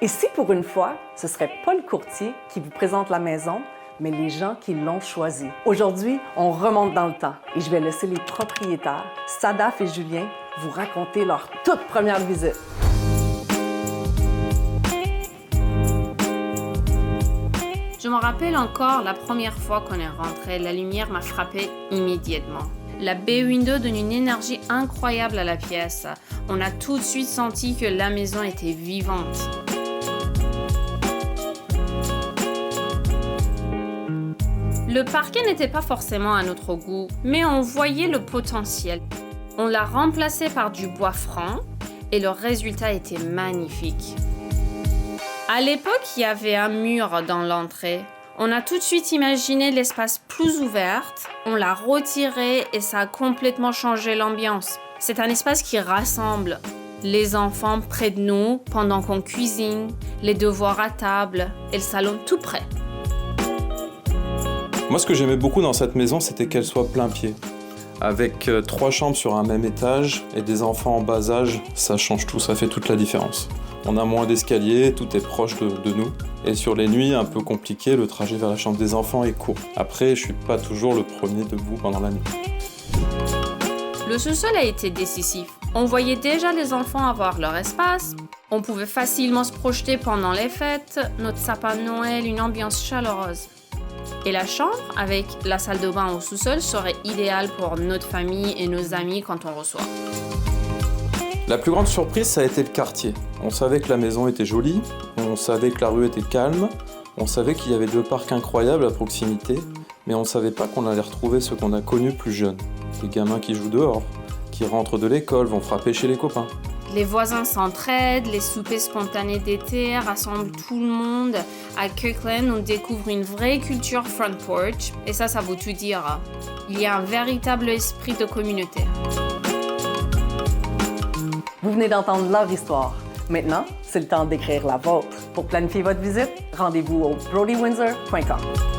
Et si pour une fois, ce serait pas le courtier qui vous présente la maison, mais les gens qui l'ont choisi. Aujourd'hui, on remonte dans le temps et je vais laisser les propriétaires, Sadaf et Julien, vous raconter leur toute première visite. Je me rappelle encore la première fois qu'on est rentré, la lumière m'a frappé immédiatement. La baie window donne une énergie incroyable à la pièce. On a tout de suite senti que la maison était vivante. Le parquet n'était pas forcément à notre goût, mais on voyait le potentiel. On l'a remplacé par du bois franc et le résultat était magnifique. À l'époque, il y avait un mur dans l'entrée. On a tout de suite imaginé l'espace plus ouvert, on l'a retiré et ça a complètement changé l'ambiance. C'est un espace qui rassemble les enfants près de nous pendant qu'on cuisine, les devoirs à table et le salon tout près. Moi, ce que j'aimais beaucoup dans cette maison, c'était qu'elle soit plein pied. Avec 3 chambres sur un même étage et des enfants en bas âge, ça change tout, ça fait toute la différence. On a moins d'escaliers, tout est proche de nous. Et sur les nuits un peu compliquées, le trajet vers la chambre des enfants est court. Après, je suis pas toujours le premier debout pendant la nuit. Le sous-sol a été décisif. On voyait déjà les enfants avoir leur espace. On pouvait facilement se projeter pendant les fêtes, notre sapin de Noël, une ambiance chaleureuse. Et la chambre, avec la salle de bain au sous-sol, serait idéale pour notre famille et nos amis quand on reçoit. La plus grande surprise, ça a été le quartier. On savait que la maison était jolie, on savait que la rue était calme, on savait qu'il y avait 2 parcs incroyables à proximité, mais on ne savait pas qu'on allait retrouver ceux qu'on a connus plus jeunes. Les gamins qui jouent dehors, qui rentrent de l'école, vont frapper chez les copains. Les voisins s'entraident, les soupers spontanés d'été rassemblent tout le monde. À Kirkland, on découvre une vraie culture front porch, et ça vaut tout dire. Il y a un véritable esprit de communauté. Vous venez d'entendre leur histoire. Maintenant, c'est le temps d'écrire la vôtre. Pour planifier votre visite, rendez-vous au brodywindsor.com.